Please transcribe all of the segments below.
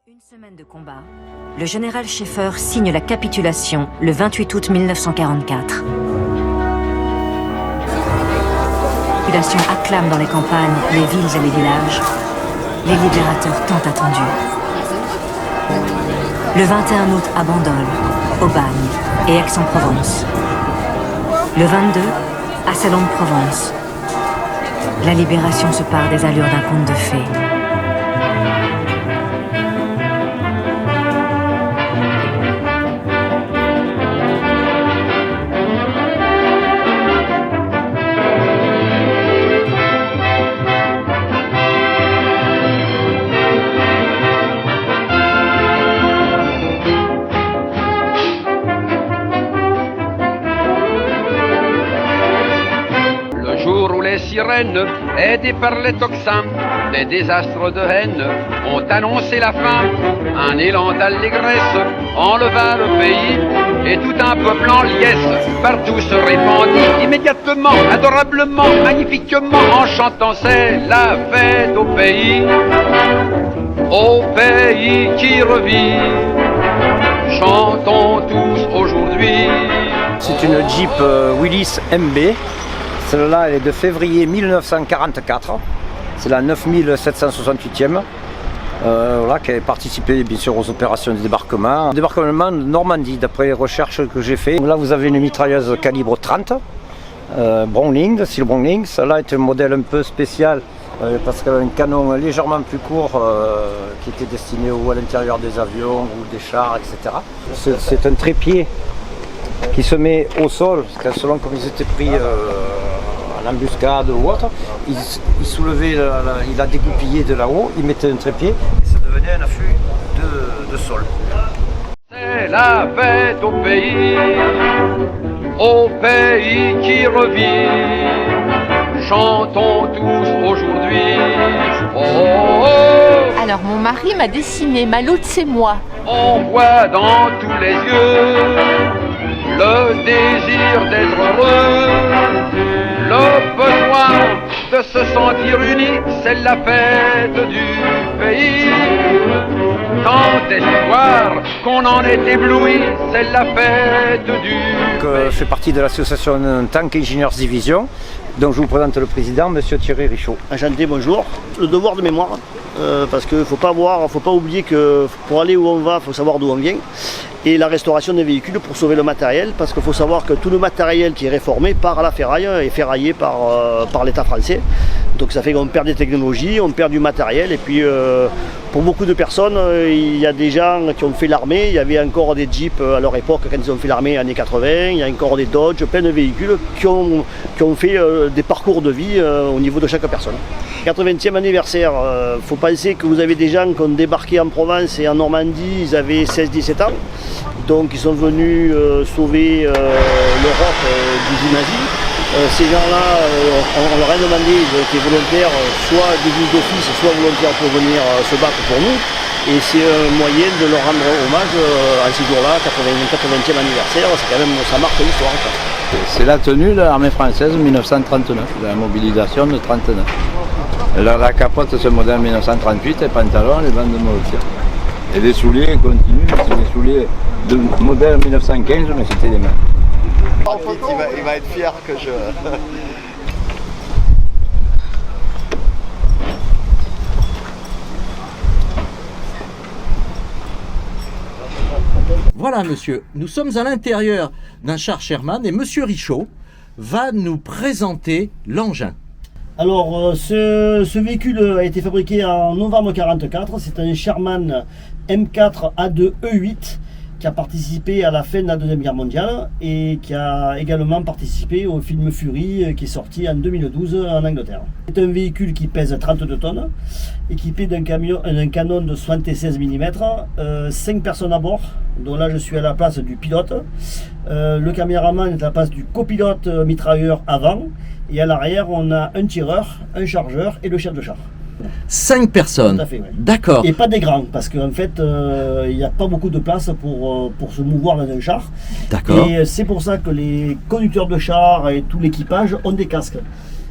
Une semaine de combat, le général Schaeffer signe la capitulation le 28 août 1944. La population acclame dans les campagnes, les villes et les villages les libérateurs tant attendus. Le 21 août à Bandol, au Bagne et Aix-en-Provence. Le 22 à Salon-de-Provence. La libération se part des allures d'un conte de fées. Sirènes, aidées par les toxins, des désastres de haine ont annoncé la fin. Un élan d'allégresse enleva le pays et tout un peuple en liesse partout se répandit immédiatement, adorablement, magnifiquement, en chantant c'est la fête au pays qui revit. Chantons tous aujourd'hui. C'est une Jeep Willys MB. Celle-là, elle est de février 1944. C'est la 9768e. Voilà, qui a participé bien sûr aux opérations de débarquement. Débarquement de Normandie, d'après les recherches que j'ai faites. Là, vous avez une mitrailleuse calibre 30, Browning, style Browning. Celle-là est un modèle un peu spécial parce qu'elle a un canon légèrement plus court qui était destiné à l'intérieur des avions ou des chars, etc. C'est un trépied qui se met au sol, selon comme ils étaient pris en embuscade ou autre, il soulevait, il a dégoupillé de là-haut, il mettait un trépied et ça devenait un affût de sol. C'est la fête au pays qui revit. Chantons tous aujourd'hui. Oh, oh, oh. Alors mon mari m'a dessiné Maloute, c'est moi. On voit dans tous les yeux le désir d'être heureux, le besoin de se sentir unis, c'est la fête du pays. Tant espoir qu'on en est ébloui, c'est la fête du pays. Je fais partie de l'association Tank Engineers Division, dont je vous présente le président, M. Thierry Richaud. Enchanté, bonjour. Le devoir de mémoire, parce qu'il ne faut pas oublier que pour aller où on va, il faut savoir d'où on vient. Et la restauration des véhicules pour sauver le matériel, parce qu'il faut savoir que tout le matériel qui est réformé part à la ferraille, est ferraillé par l'État français. Donc ça fait qu'on perd des technologies, on perd du matériel, et puis pour beaucoup de personnes, il y a des gens qui ont fait l'armée, il y avait encore des Jeeps à leur époque quand ils ont fait l'armée années 80, il y a encore des Dodge, plein de véhicules qui ont fait des parcours de vie au niveau de chaque personne. 80e anniversaire, il faut penser que vous avez des gens qui ont débarqué en Provence et en Normandie, ils avaient 16-17 ans. Donc ils sont venus sauver l'Europe du nazi. Ces gens-là, on leur a demandé, ils ont été volontaires, soit des juges d'office, soit volontaires pour venir se battre pour nous. Et c'est un moyen de leur rendre hommage à ces jours-là, 80e anniversaire, c'est quand même, ça marque l'histoire. C'est la tenue de l'armée française 1939, de la mobilisation de 1939. La capote, c'est le modèle 1938, les pantalons, les bandes de moteur. Et les souliers continuent, c'est des souliers de modèle 1915, mais c'était les mêmes. Il va être fier que je... Voilà monsieur, nous sommes à l'intérieur d'un char Sherman et monsieur Richaud va nous présenter l'engin. Alors ce véhicule a été fabriqué en novembre 1944, c'est un Sherman M4 A2 E8 qui a participé à la fin de la Deuxième Guerre mondiale et qui a également participé au film Fury qui est sorti en 2012 en Angleterre. C'est un véhicule qui pèse 32 tonnes, équipé d'un canon de 76 mm, 5 personnes à bord, dont là je suis à la place du pilote. Le caméraman est à la place du copilote mitrailleur avant, et à l'arrière on a un tireur, un chargeur et le chef de char. 5 personnes. Tout à fait, ouais. D'accord. Et pas des grands, parce qu'en fait, il n'y a pas beaucoup de place pour se mouvoir dans un char. D'accord. Et c'est pour ça que les conducteurs de char et tout l'équipage ont des casques.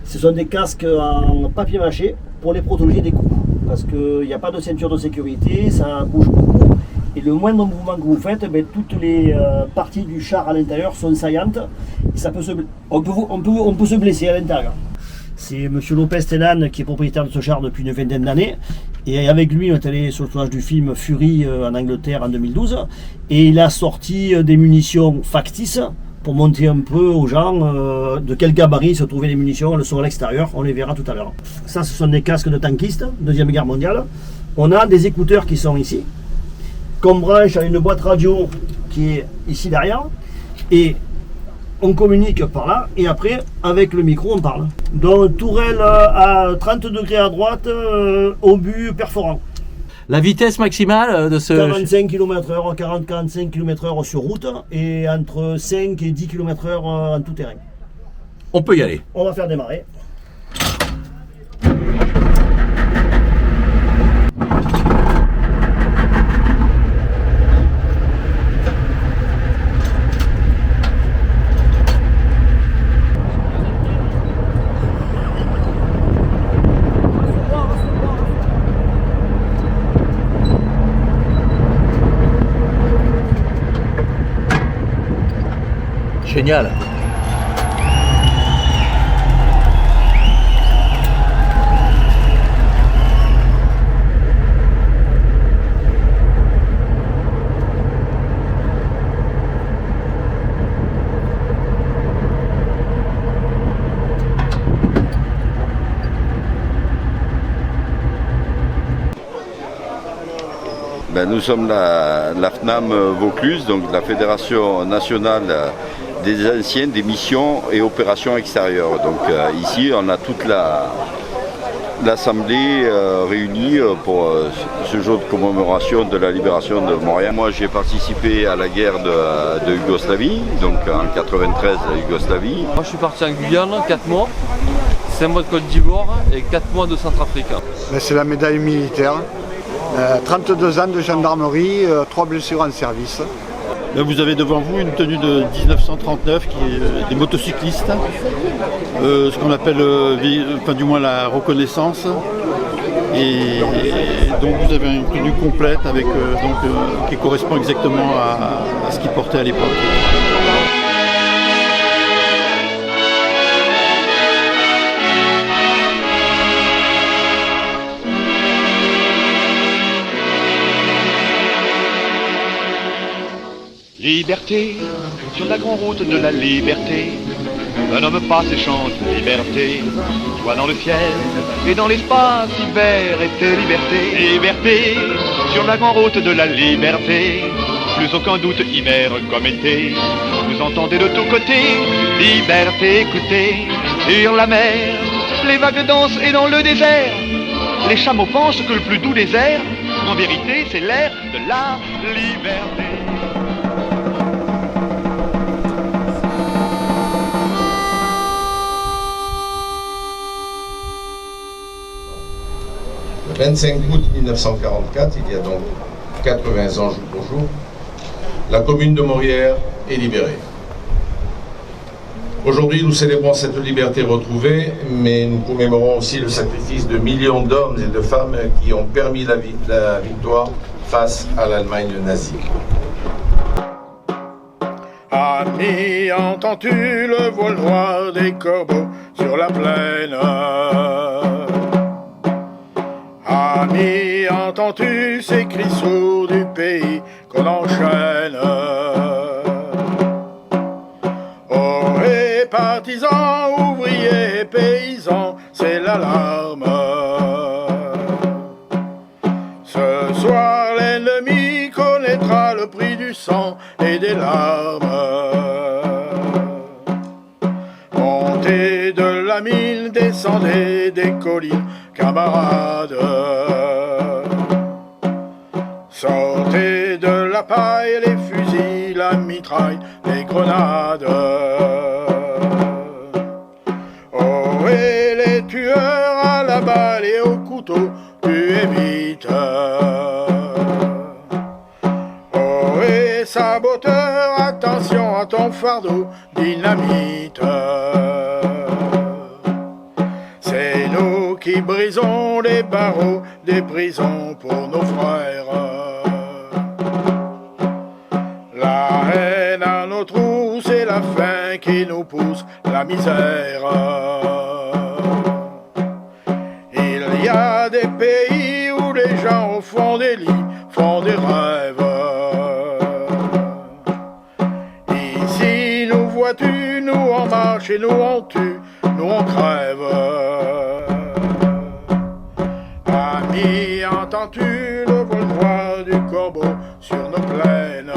Ce sont des casques en papier mâché pour les protéger des coups. parce qu'il n'y a pas de ceinture de sécurité, ça bouge beaucoup. Et le moindre mouvement que vous faites, toutes les parties du char à l'intérieur sont saillantes. Et ça peut on peut se blesser à l'intérieur. C'est M. Lopez Tenan qui est propriétaire de ce char depuis une vingtaine d'années. Et avec lui, on est allé sur le tournage du film Fury en Angleterre en 2012. Et il a sorti des munitions factices pour montrer un peu aux gens de quel gabarit se trouvaient les munitions. Elles sont à l'extérieur, on les verra tout à l'heure. Ça, ce sont des casques de tankistes, Deuxième Guerre mondiale. On a des écouteurs qui sont ici, qu'on branche à une boîte radio qui est ici derrière. Et on communique par là, et après, avec le micro, on parle. Donc, tourelle à 30 degrés à droite, obus perforant. La vitesse maximale de ce... 45 km/h, 40-45 km/h sur route, et entre 5 et 10 km/h en tout terrain. On peut y aller. On va faire démarrer. Génial. Nous sommes la FNAM Vaucluse, donc la Fédération nationale des anciens des missions et opérations extérieures. Donc ici on a toute l'assemblée réunie pour ce jour de commémoration de la libération de Montréal. Moi j'ai participé à la guerre de Yougoslavie, donc en 93 la Yougoslavie. Moi je suis parti en Guyane 4 mois, 5 mois de Côte d'Ivoire et 4 mois de Centrafrique. C'est la médaille militaire, 32 ans de gendarmerie, 3 blessures en service. Là, vous avez devant vous une tenue de 1939 qui est des motocyclistes, ce qu'on appelle, enfin du moins la reconnaissance. Et donc vous avez une tenue complète avec, qui correspond exactement à ce qu'ils portaient à l'époque. Liberté, sur la grande route de la liberté, un homme passe et chante liberté. Toi dans le ciel et dans l'espace, hiver était liberté. Liberté, sur la grande route de la liberté, plus aucun doute hiver comme été. Vous entendez de tous côtés, liberté, écoutez, sur la mer, les vagues dansent et dans le désert, les chameaux pensent que le plus doux désert, en vérité c'est l'air de la liberté. Le 25 août 1944, il y a donc 80 ans jour pour jour, la commune de Morières est libérée. Aujourd'hui, nous célébrons cette liberté retrouvée, mais nous commémorons aussi le sacrifice de millions d'hommes et de femmes qui ont permis la victoire face à l'Allemagne nazie. Ami, entends-tu le vol noir des corbeaux sur la plaine? Ami, entends-tu ces cris sourds du pays qu'on enchaîne? Oh, et partisans, ouvriers, paysans, c'est l'alarme. Ce soir, l'ennemi connaîtra le prix du sang et des larmes. Montez de la mine, descendez des collines, camarades. Sortez de la paille, les fusils, la mitraille, les grenades. Oh, et les tueurs à la balle et au couteau, tuez vite. Oh, et saboteur, attention à ton fardeau, dynamite. C'est nous qui qui brisons les barreaux des prisons pour nos frères. La haine à nos trous, c'est la faim qui nous pousse la misère. Il y a des pays où les gens au fond des lits font des rêves. Ici nous vois-tu, nous on marche et nous on tue, nous on crève. Ami, entends-tu le vol noir du corbeau sur nos plaines?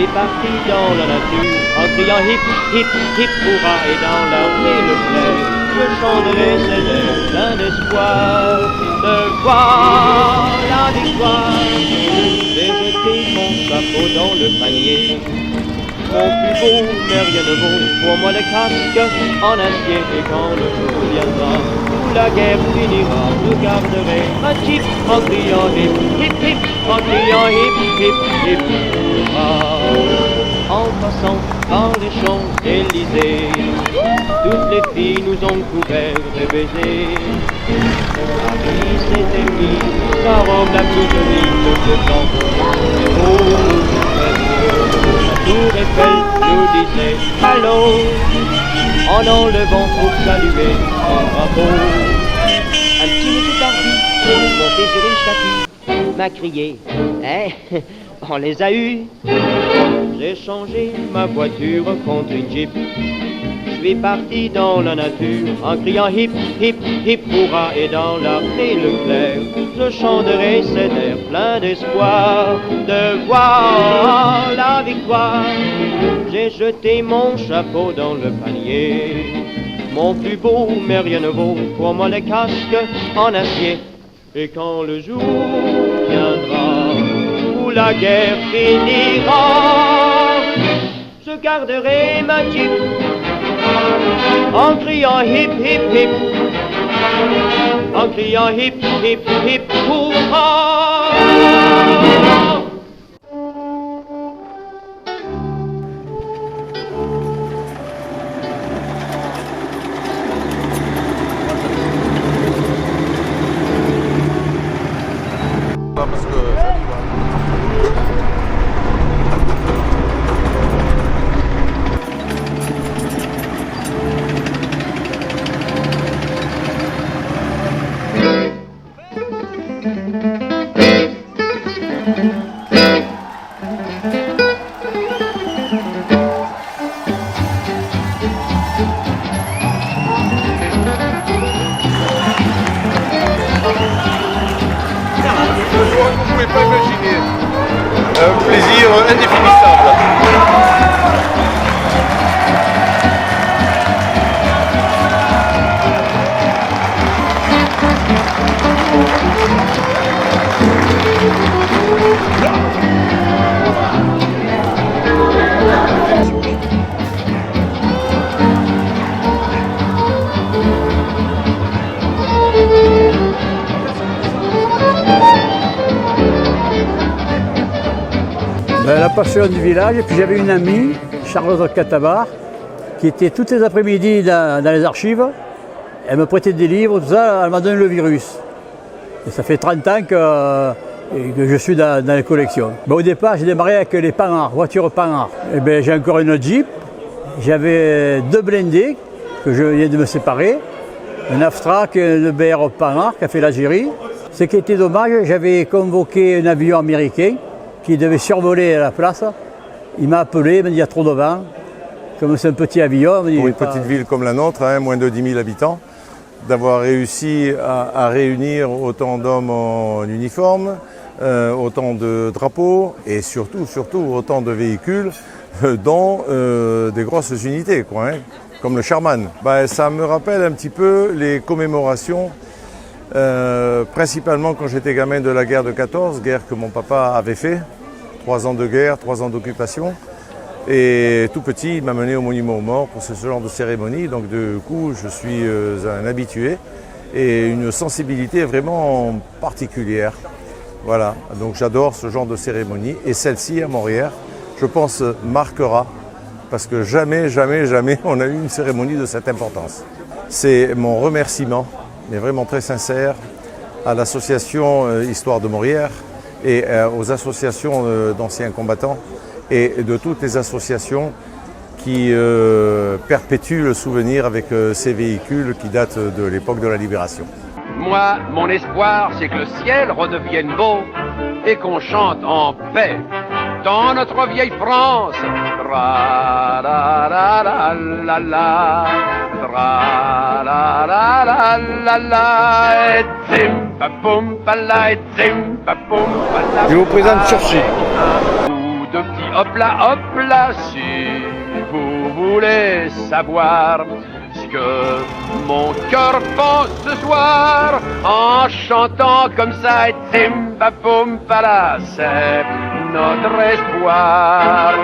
suis parti dans la nature en criant hip, hip, hip, hurrah. Et dans l'armée le plaît, je chanterai ces airs plein d'espoir de voir la victoire. J'ai jeté mon chapeau dans le panier. Mon plus beau, mais rien ne vaut pour moi le casque en acier. Et quand le jour viendra où la guerre finira, je garderai ma jeep en criant hip, hip, hip, en criant hip, hip, hip, hurrah. En passant par les Champs-Élysées, toutes les filles nous ont couverts de baisers. Paris s'était mis, sa robe la plus jolie de ce temps. La tour Eiffel nous disait allô, en enlevant pour saluer un drapeau. Un petit monsieur Tardy, monté sur une statue, m'a crié, hein, on les a eus. J'ai changé ma voiture contre une Jeep. Je suis parti dans la nature en criant hip, hip, hip, hurrah. Et dans l'armée Leclerc, je chanterai cet air plein d'espoir de voir la victoire. J'ai jeté mon chapeau dans le panier. Mon plus beau, mais rien ne vaut pour moi le casque en acier. Et quand le jour viendra où la guerre finira, je garderai ma Jeep en criant hip, hip, hip, en criant hip, hip, hip, hurrah. Vous pouvez pas imaginer un plaisir indéfinissable. La passion du village, et puis j'avais une amie, Charlotte Catabar, qui était toutes les après-midi dans les archives. Elle me prêtait des livres, tout ça, elle m'a donné le virus. Et ça fait 30 ans que je suis dans les collections. Ben, au départ, j'ai démarré avec les Panhard, voitures Panhard. Et ben, j'ai encore une Jeep, j'avais 2 blindés que je viens de me séparer, un Aftrak et un BR Panhard qui a fait l'Algérie. Ce qui était dommage, j'avais convoqué un avion américain qui devait survoler la place. Il m'a appelé, il m'a dit il y a trop de vent. Comme c'est un petit avion. Pour une petite ville comme la nôtre, hein, moins de 10 000 habitants, d'avoir réussi à réunir autant d'hommes en uniforme, autant de drapeaux et surtout autant de véhicules, dont des grosses unités, quoi, hein, comme le Sherman. Ben, ça me rappelle un petit peu les commémorations. Principalement quand j'étais gamin de la guerre de 14, guerre que mon papa avait fait, 3 ans de guerre, 3 ans d'occupation. Et tout petit, il m'a mené au Monument aux Morts pour ce genre de cérémonie. Donc du coup, je suis un habitué et une sensibilité vraiment particulière. Voilà, donc j'adore ce genre de cérémonie. Et celle-ci à Montréal, je pense, marquera parce que jamais on a eu une cérémonie de cette importance. C'est mon remerciement, mais vraiment très sincère, à l'association Histoire de Montréal et aux associations d'anciens combattants et de toutes les associations qui perpétuent le souvenir avec ces véhicules qui datent de l'époque de la Libération. Moi, mon espoir, c'est que le ciel redevienne beau et qu'on chante en paix dans notre vieille France. Tra la la la la la, tra la la la la la, et zim pa poum pa la, et zim pa poum pa la. Je vous présente Churchill. Ou de petits hop là, si vous voulez savoir ce que mon cœur pense ce soir en chantant comme ça, et zim pa poum pa la, c'est notre espoir.